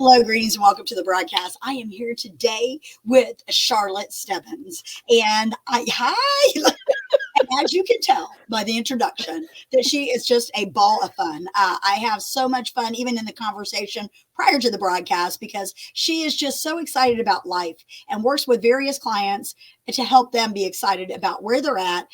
Hello, greetings, and welcome to the broadcast. I am here today with Charlotte Stebbins, and hi. And as you can tell by the introduction, that she is just a ball of fun. I have so much fun, even in the conversation prior to the broadcast, because she is just so excited about life and works with various clients to help them be excited about where they're at,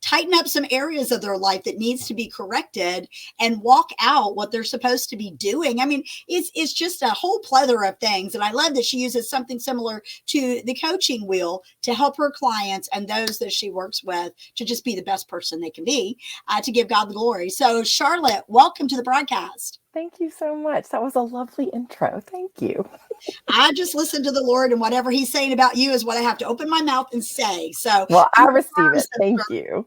tighten up some areas of their life that needs to be corrected, and walk out what they're supposed to be doing. I mean, it's just a whole plethora of things. And I love that she uses something similar to the coaching wheel to help her clients and those that she works with to just be the best person they can be, to give God the glory. So Charlotte, welcome to the broadcast. Thank you so much. That was a lovely intro. Thank you. I just listen to the Lord, and whatever he's saying about you is what I have to open my mouth and say. So, well, I receive it. Thank you.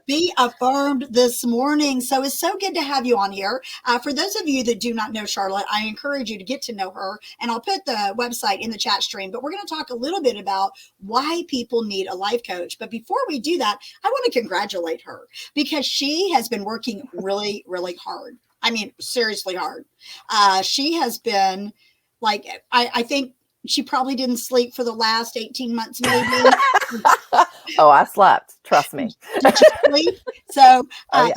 Be affirmed this morning. So it's so good to have you on here. For those of you that do not know Charlotte, I encourage you to get to know her, and I'll put the website in the chat stream, but we're going to talk a little bit about why people need a life coach. But before we do that, I want to congratulate her because she has been working really, really hard. I mean, seriously hard. She has been like, I think she probably didn't sleep for the last 18 months, maybe. Oh, I slept. Trust me. Did you sleep? So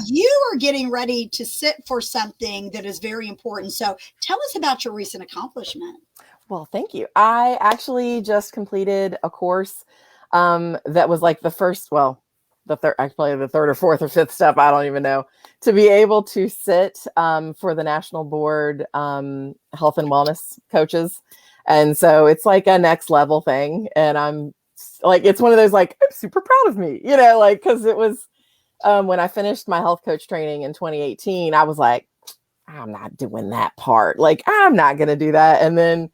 you are getting ready to sit for something that is very important. So tell us about your recent accomplishment. Well, thank you. I actually just completed a course that was like the first, actually the third or fourth or fifth step, I don't even know, to be able to sit for the National Board Health and Wellness Coaches. And so it's like a next level thing. And I'm like, it's one of those, like, I'm super proud of me, like, because it was when I finished my health coach training in 2018, I was like, I'm not doing that part. Like, I'm not going to do that. And then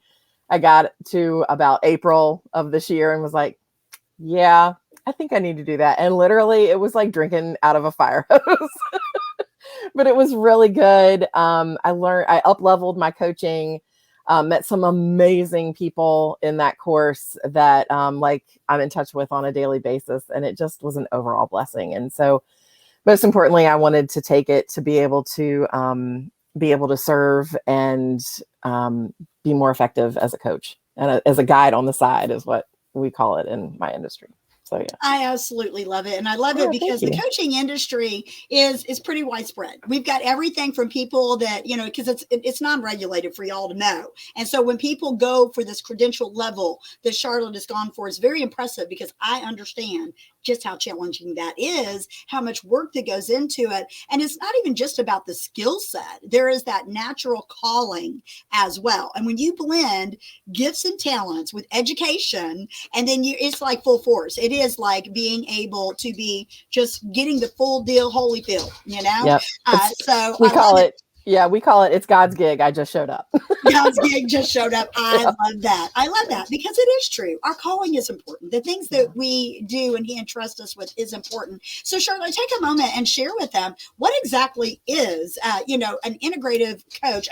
I got to about April of this year and was like, yeah, I think I need to do that. And literally it was like drinking out of a fire hose, but it was really good. I up-leveled my coaching. Met some amazing people in that course that I'm in touch with on a daily basis. And it just was an overall blessing. And so most importantly, I wanted to take it to be able to serve and be more effective as a coach and as a guide on the side is what we call it in my industry. So, yeah. I absolutely love it. And I love it because the coaching industry is pretty widespread. We've got everything from people that, because it's non-regulated for y'all to know. And so when people go for this credential level that Charlotte has gone for, it's very impressive because I understand just how challenging that is, how much work that goes into it. And it's not even just about the skill set. There is that natural calling as well. And when you blend gifts and talents with education, and then it's like full force. It is like being able to be just getting the full deal, Holyfield, Yep. So we call it. Yeah, we call it, it's God's gig. I just showed up. God's gig just showed up. I love that. I love that because it is true. Our calling is important. The things that we do and he entrusts us with is important. So Charlotte, take a moment and share with them what exactly is, an integrative coach,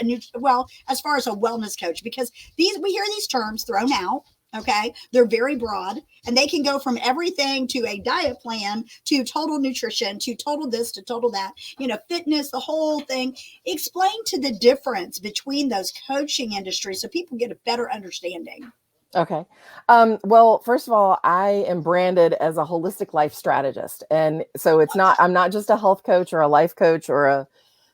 as far as a wellness coach, because we hear these terms thrown out. Okay. They're very broad and they can go from everything to a diet plan to total nutrition, to total this, to total that, fitness, the whole thing. Explain to the difference between those coaching industries so people get a better understanding. Okay. Well, first of all, I am branded as a holistic life strategist. And so I'm not just a health coach or a life coach or a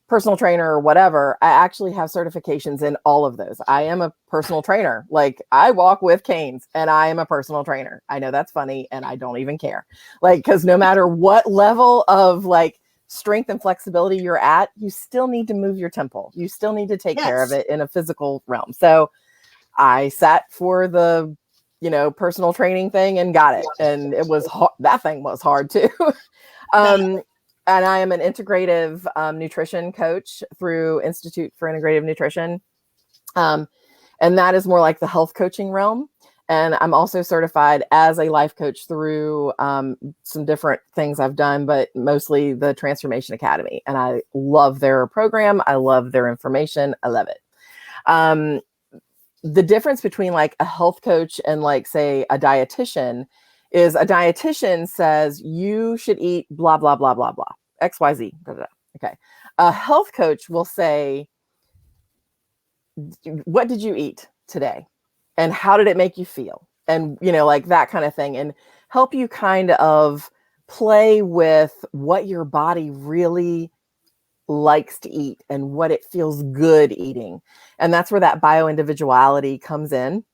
personal trainer or whatever. I actually have certifications in all of those. I am a personal trainer. Like, I walk with canes and I am a personal trainer. I know that's funny and I don't even care. Because no matter what level of strength and flexibility you're at, you still need to move your temple. You still need to take care of it in a physical realm. So I sat for the, personal training thing and got it. And it was that thing was hard too. And I am an integrative nutrition coach through Institute for Integrative Nutrition. And that is more like the health coaching realm. And I'm also certified as a life coach through some different things I've done, but mostly the Transformation Academy. And I love their program. I love their information. I love it. The difference between like a health coach and say a dietitian is a dietitian says you should eat blah, blah, blah, blah, blah, XYZ. Blah, blah. Okay. A health coach will say, what did you eat today? And how did it make you feel? And, like that kind of thing, and help you kind of play with what your body really likes to eat and what it feels good eating. And that's where that bio-individuality comes in,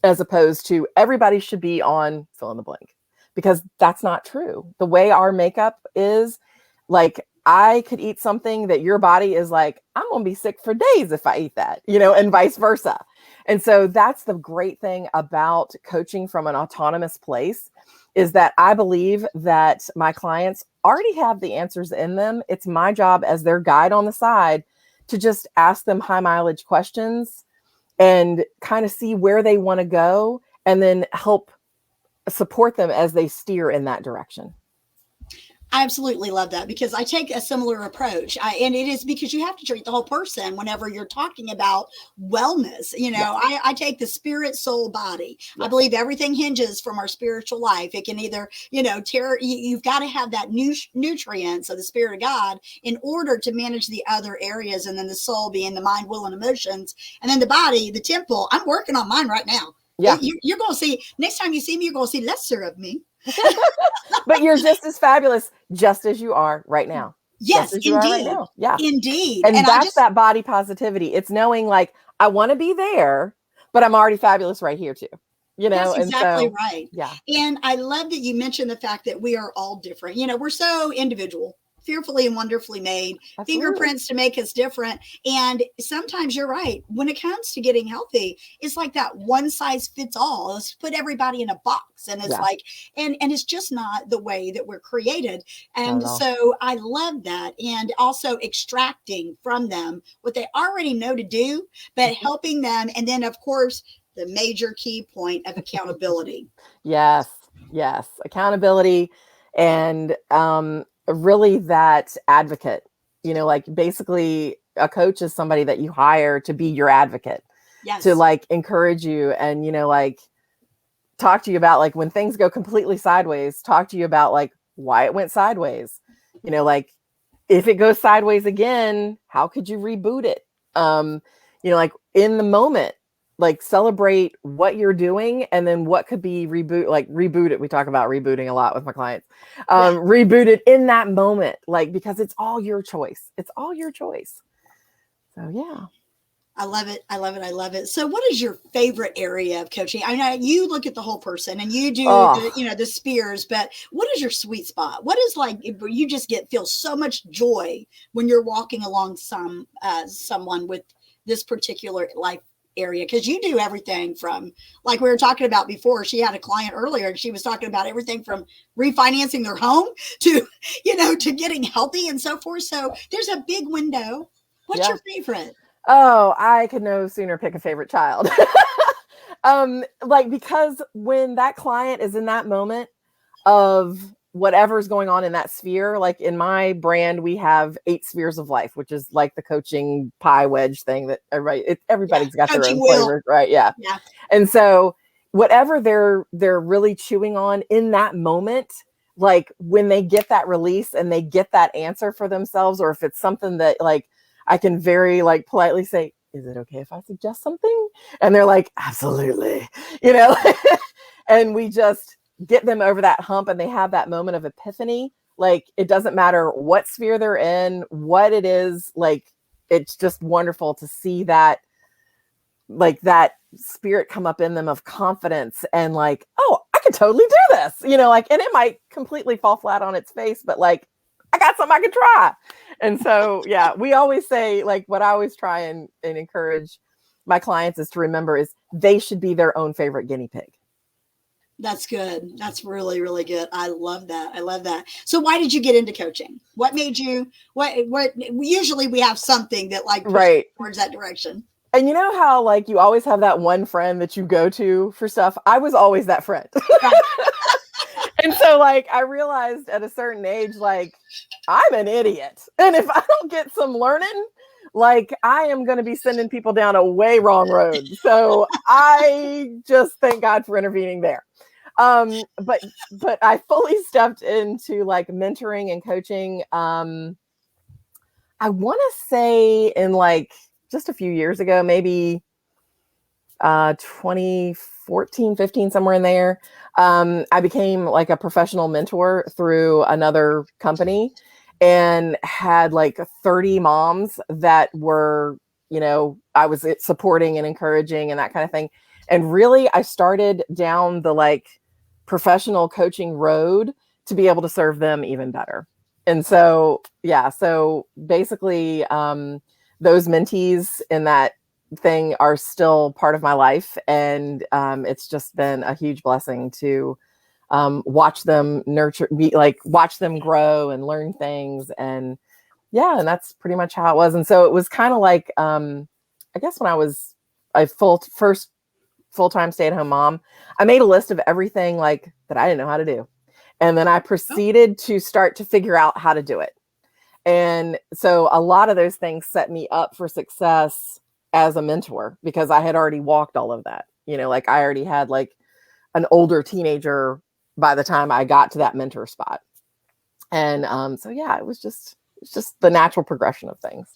as opposed to everybody should be on fill in the blank, because that's not true. The way our makeup is, like, I could eat something that your body is like, I'm going to be sick for days if I eat that, and vice versa. And so that's the great thing about coaching from an autonomous place, is that I believe that my clients already have the answers in them. It's my job as their guide on the side to just ask them high mileage questions and kind of see where they want to go, and then help support them as they steer in that direction. I absolutely love that, because I take a similar approach. And it is because you have to treat the whole person whenever you're talking about wellness. I take the spirit, soul, body. I believe everything hinges from our spiritual life. It can either, you've got to have that nutrients of the spirit of God in order to manage the other areas. And then the soul being the mind, will, and emotions. And then the body, the temple. I'm working on mine right now. Yeah. You're going to see, next time you see me, you're going to see lesser of me. But you're just as fabulous, just as you are right now. Yes, just as you indeed. are right now. Yeah, indeed. And that's that body positivity. It's knowing, like, I want to be there, but I'm already fabulous right here too. That's exactly and so, right. Yeah. And I love that you mentioned the fact that we are all different. We're so individual, fearfully and wonderfully made, fingerprints to make us different. And sometimes you're right. When it comes to getting healthy, it's like that one size fits all. Let's put everybody in a box. And it's like, and it's just not the way that we're created. And so I love that. And also extracting from them what they already know to do, but helping them. And then, of course, the major key point of accountability. Yes. Accountability. And, really that advocate, like, basically a coach is somebody that you hire to be your advocate, to, like, encourage you and, like, talk to you about, like, when things go completely sideways, talk to you about, like, why it went sideways, like, if it goes sideways again, how could you reboot it? Like, in the moment, like, celebrate what you're doing, and then what could be reboot it. We talk about rebooting a lot with my clients. Reboot it in that moment, like, because it's all your choice. It's all your choice. So, yeah. I love it. I love it. I love it. So what is your favorite area of coaching? I know you look at the whole person and you do, the spears, but what is your sweet spot? What is, like, you just feel so much joy when you're walking along someone with this particular life area? Because you do everything from, like we were talking about before, she had a client earlier and she was talking about everything from refinancing their home to, to getting healthy and so forth. So there's a big window. What's your favorite? Oh, I could no sooner pick a favorite child. Because when that client is in that moment of whatever's going on in that sphere, like in my brand, we have 8 spheres of life, which is like the coaching pie wedge thing that everybody's got their own flavor, right? Yeah. And so whatever they're really chewing on in that moment, like, when they get that release and they get that answer for themselves, or if it's something that, like, I can very, like, politely say, is it okay if I suggest something? And they're like, absolutely, and we just get them over that hump and they have that moment of epiphany. Like, it doesn't matter what sphere they're in, what it is, like, it's just wonderful to see that, like, that spirit come up in them of confidence and, like, oh, I could totally do this, and it might completely fall flat on its face, but, like, I got something I could try. And so, yeah, we always say, like, what I always try and encourage my clients is to remember is they should be their own favorite guinea pig. That's good. That's really, really good. I love that. I love that. So why did you get into coaching? What made you, what usually we have something that, like, pushes towards that direction. And you know how, like, you always have that one friend that you go to for stuff? I was always that friend. And so, like, I realized at a certain age, like, I'm an idiot. And if I don't get some learning, like, I am going to be sending people down a way wrong road. So I just thank God for intervening there. But I fully stepped into, like, mentoring and coaching. I want to say in, like, just a few years ago, maybe 2014, 15, somewhere in there. I became like a professional mentor through another company and had like 30 moms that were, I was supporting and encouraging and that kind of thing. And really, I started down the like professional coaching road to be able to serve them even better. And so, yeah, so basically, those mentees in that thing are still part of my life. And it's just been a huge blessing to watch them watch them grow and learn things. And yeah, and that's pretty much how it was. And so it was kind of like, I guess when I was a first full-time stay-at-home mom, I made a list of everything like that I didn't know how to do. And then I proceeded to start to figure out how to do it. And so a lot of those things set me up for success as a mentor because I had already walked all of that. Like I already had like an older teenager by the time I got to that mentor spot. And so yeah, it's just the natural progression of things.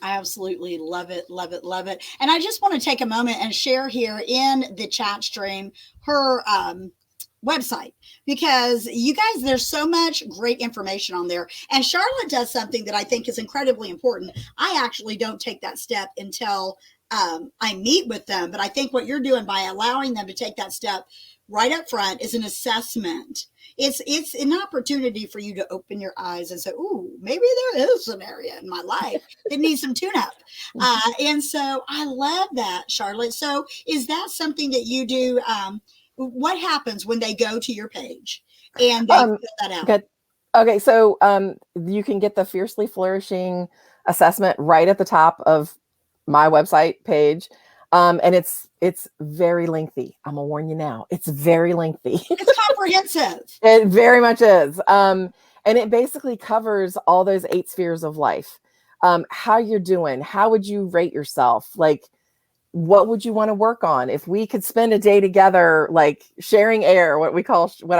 I absolutely love it, love it, love it. And I just want to take a moment and share here in the chat stream her website, because you guys, there's so much great information on there. And Charlotte does something that I think is incredibly important. I actually don't take that step until I meet with them. But I think what you're doing by allowing them to take that step right up front is an assessment. It's an opportunity for you to open your eyes and say, ooh, maybe there is an area in my life that needs some tune-up. And so I love that, Charlotte. So is that something that you do? What happens when they go to your page and they fill that out? Good. Okay, so you can get the Fiercely Flourishing assessment right at the top of my website page. And it's very lengthy. I'm gonna warn you now. It's very lengthy. It's comprehensive. It very much is. And it basically covers all those 8 spheres of life. How you're doing, how would you rate yourself? Like, what would you want to work on? If we could spend a day together, like sharing air, what I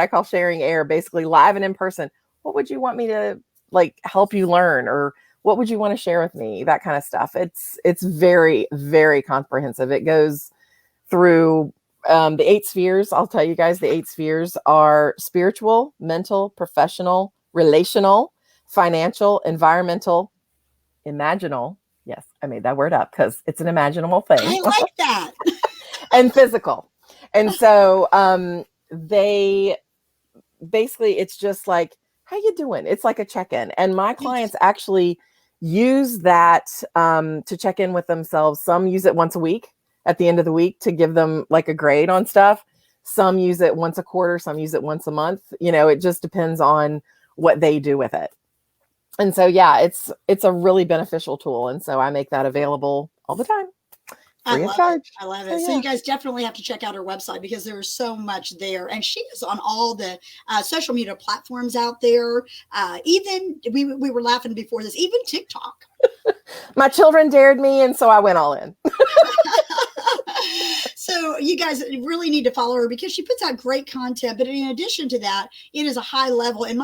call sharing air, basically live and in person, what would you want me to like help you learn, or what would you want to share with me? That kind of stuff. It's very, very comprehensive. It goes through the 8 spheres. I'll tell you guys, the 8 spheres are spiritual, mental, professional, relational, financial, environmental, imaginal. Yes, I made that word up because it's an imaginable thing. I like that. And physical. And so they basically, it's just like, how you doing? It's like a check-in. And my clients actually use that to check in with themselves. Some use it once a week at the end of the week to give them like a grade on stuff. Some use it once a quarter. Some use it once a month. It just depends on what they do with it. And so, yeah, it's a really beneficial tool. And so I make that available all the time. Free of charge. I love it. So you guys definitely have to check out her website because there is so much there. And she is on all the social media platforms out there. Even we were laughing before this, even TikTok. My children dared me, and so I went all in. So you guys really need to follow her because she puts out great content. But in addition to that, it is a high level. In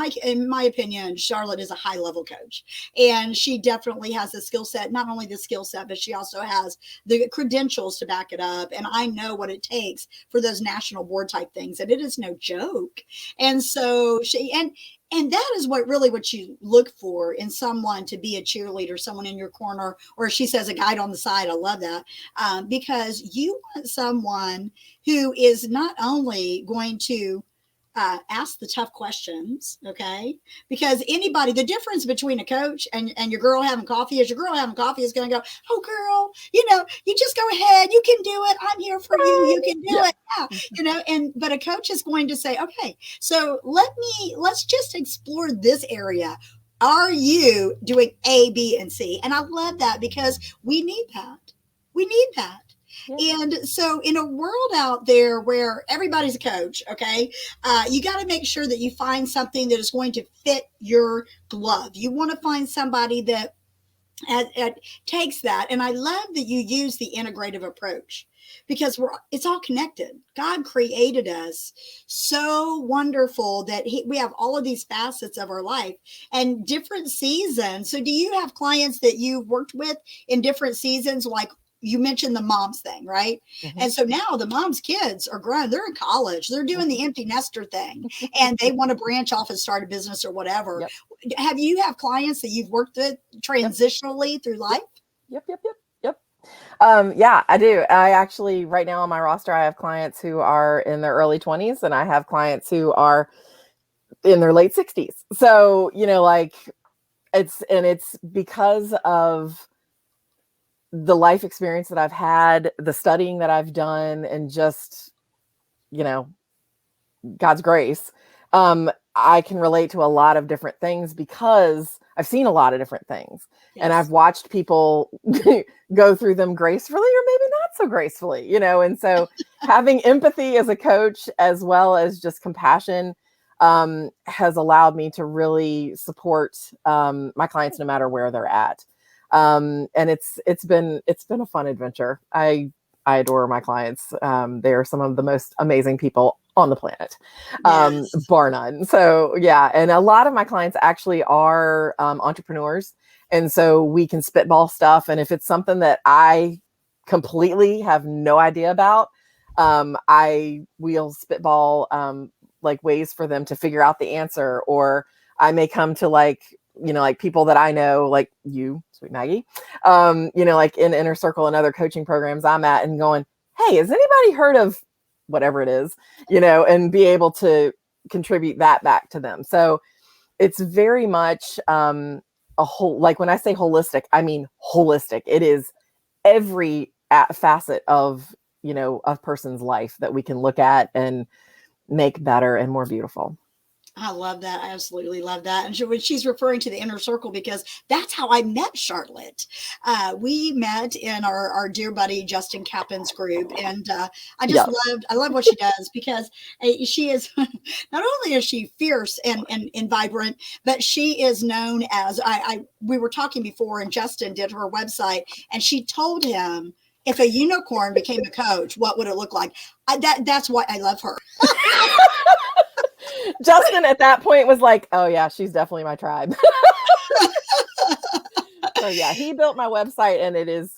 my opinion, Charlotte is a high level coach, and she definitely has the skill set. Not only the skill set, but she also has the credentials to back it up. And I know what it takes for those national board type things, and it is no joke. And so and that is what you look for in someone to be a cheerleader, someone in your corner, or she says a guide on the side. I love that because you want someone who is not only going to ask the tough questions, okay? Because the difference between a coach and your girl having coffee is your girl having coffee is going to go, oh, girl, you just go ahead. You can do it. I'm here for you. You can do it. Yeah. But a coach is going to say, okay, so let's just explore this area. Are you doing A, B, and C? And I love that because we need that. We need that. Yeah. And so in a world out there where everybody's a coach, okay, you got to make sure that you find something that is going to fit your glove. You want to find somebody that it takes that. And I love that you use the integrative approach because it's all connected. God created us so wonderful that we have all of these facets of our life and different seasons. So do you have clients that you've worked with in different seasons? Like you mentioned the mom's thing, right? Mm-hmm. And so now the mom's kids are grown. They're in college. They're doing the empty nester thing and they want to branch off and start a business or whatever. Yep. Have you have clients that you've worked with transitionally through life? Yep. Yeah, I do. I actually, right now on my roster, I have clients who are in their early 20s and I have clients who are in their late 60s. So, like it's because of the life experience that I've had, the studying that I've done, and just, God's grace. I can relate to a lot of different things because I've seen a lot of different things. Yes. And I've watched people go through them gracefully or maybe not so gracefully, and so having empathy as a coach, as well as just compassion, has allowed me to really support my clients no matter where they're at. And it's been a fun adventure. I adore my clients. They are some of the most amazing people on the planet, bar none. So yeah. And a lot of my clients actually are entrepreneurs. And so we can spitball stuff. And if it's something that I completely have no idea about, we'll spitball like ways for them to figure out the answer. Or I may come to like people that I know, like you, Sweet Maggie, like in Inner Circle and other coaching programs I'm at, and going, hey, has anybody heard of whatever it is, and be able to contribute that back to them. So it's very much a whole, like when I say holistic, I mean holistic. It is every facet of, a person's life that we can look at and make better and more beautiful. I love that. I absolutely love that. And when she's referring to the Inner Circle, because that's how I met Charlotte. We met in our dear buddy Justin Kappan's group, and I just I love what she does, because she is not only is she fierce and vibrant, but she is known as we were talking before, and Justin did her website, and she told him, if a unicorn became a coach, what would it look like? That's why I love her. Justin at that point was like, oh yeah, she's definitely my tribe. So yeah, he built my website and it is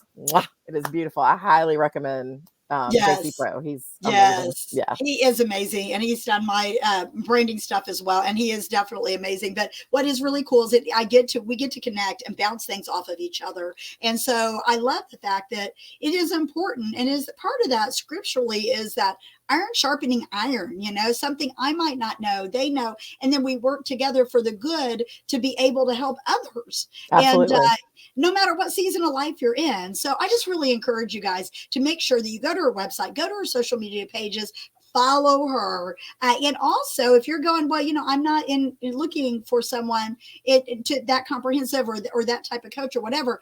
beautiful. I highly recommend JC Pro. He's amazing. Yeah, he is amazing, and he's done my branding stuff as well, and he is definitely amazing. But what is really cool is that we get to connect and bounce things off of each other, and so I love the fact that it is important, and is part of that scripturally is that iron sharpening iron, something I might not know, they know, and then we work together for the good to be able to help others. Absolutely. And no matter what season of life you're in. So I just really encourage you guys to make sure that you go to her website, go to her social media pages, follow her. And also, if you're going, well, I'm not in looking for someone to that comprehensive or that type of coach or whatever,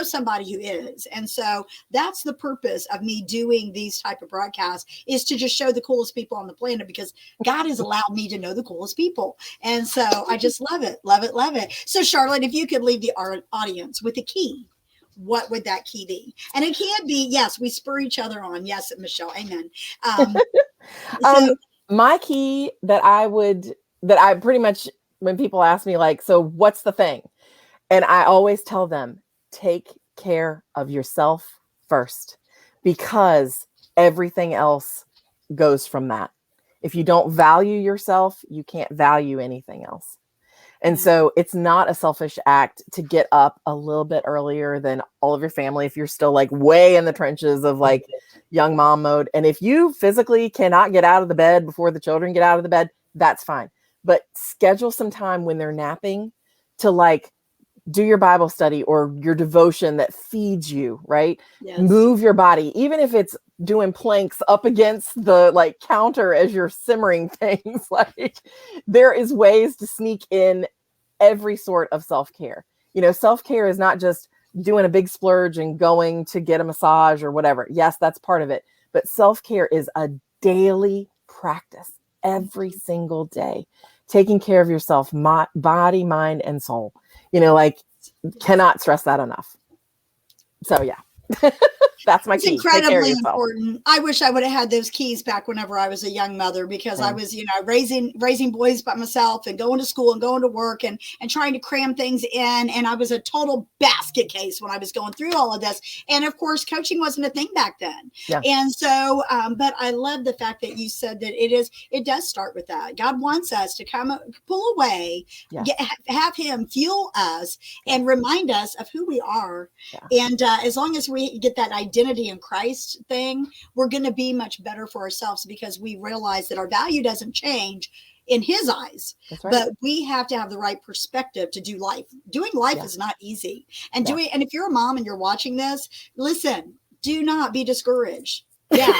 somebody who is. And so that's the purpose of me doing these type of broadcasts, is to just show the coolest people on the planet, because God has allowed me to know the coolest people. And so I just love it, love it, love it. So Charlotte, if you could leave the audience with a key, what would that key be? And it can't be, yes, we spur each other on. Yes, Michelle. Amen. My key that I pretty much, when people ask me like, so what's the thing? And I always tell them, take care of yourself first, because everything else goes from that. If you don't value yourself, you can't value anything else. And so it's not a selfish act to get up a little bit earlier than all of your family, if you're still like way in the trenches of like young mom mode. And if you physically cannot get out of the bed before the children get out of the bed, that's fine. But schedule some time when they're napping to like do your Bible study or your devotion that feeds you, right? Yes. Move your body, even if it's doing planks up against the like counter as you're simmering things. Like there is ways to sneak in every sort of self-care. Self-care is not just doing a big splurge and going to get a massage or whatever. Yes, that's part of it. But self-care is a daily practice every single day, taking care of yourself, body, mind, and soul. Like Cannot stress that enough. So yeah. That's my It's key. Take care of incredibly yourself. important. I wish I would have had those keys back whenever I was a young mother, because I was, raising boys by myself and going to school and going to work and trying to cram things in. And I was a total basket case when I was going through all of this. And of course, coaching wasn't a thing back then. Yeah. And so, but I love the fact that you said that it does start with that. God wants us to pull away, have him fuel us and remind us of who we are. Yeah. And as long as we get that identity in Christ thing, we're going to be much better for ourselves, because we realize that our value doesn't change in his eyes. That's right. But we have to have the right perspective to do life. Doing life is not easy. And and if you're a mom and you're watching this, listen, do not be discouraged. Yeah.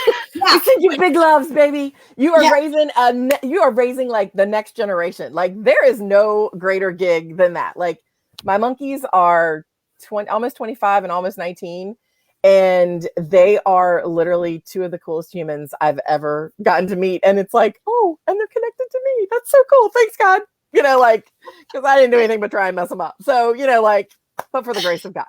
I send you big loves, baby. You are raising like the next generation. Like, there is no greater gig than that. Like, my monkeys are almost 25 and almost 19. And they are literally two of the coolest humans I've ever gotten to meet. And it's like, oh, and they're connected to me. That's so cool. Thanks, God. Because I didn't do anything but try and mess them up. So, but for the grace of God,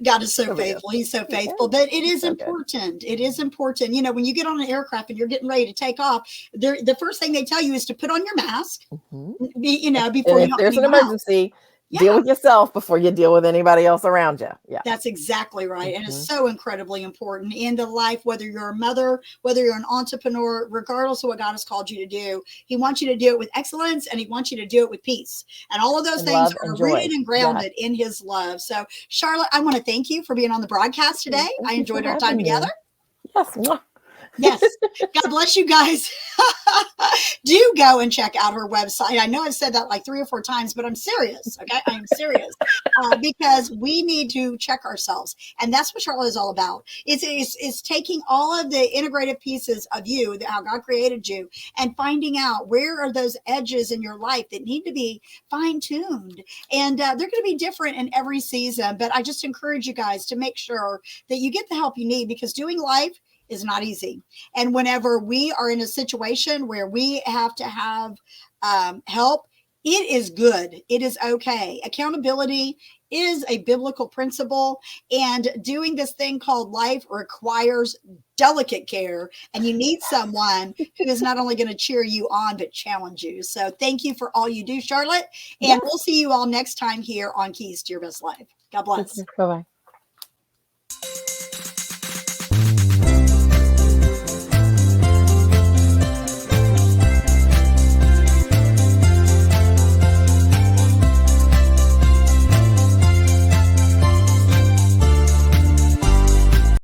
God is so faithful. He's so faithful. But it is important. It is important. When you get on an aircraft and you're getting ready to take off, the first thing they tell you is to put on your mask, before if there's an emergency. Deal with yourself before you deal with anybody else around you. Yeah, that's exactly right. And it's so incredibly important in the life, whether you're a mother, whether you're an entrepreneur, regardless of what God has called you to do. He wants you to do it with excellence, and he wants you to do it with peace. And all of those things are rooted and grounded in his love. So, Charlotte, I want to thank you for being on the broadcast today. I enjoyed our time together. Yes. Yes. God bless you guys. Do go and check out her website. I know I've said that like 3 or 4 times, but I'm serious. Okay. I am serious because we need to check ourselves. And that's what Charlotte is all about. It's taking all of the integrative pieces of you, how God created you, and finding out where are those edges in your life that need to be fine tuned. And they're going to be different in every season. But I just encourage you guys to make sure that you get the help you need, because doing life is not easy. And whenever we are in a situation where we have to have help, it is good. It is okay. Accountability is a biblical principle, and doing this thing called life requires delicate care, and you need someone who is not only going to cheer you on, but challenge you. So thank you for all you do, Charlotte. And we'll see you all next time here on Keys to Your Best Life. God bless. Bye-bye.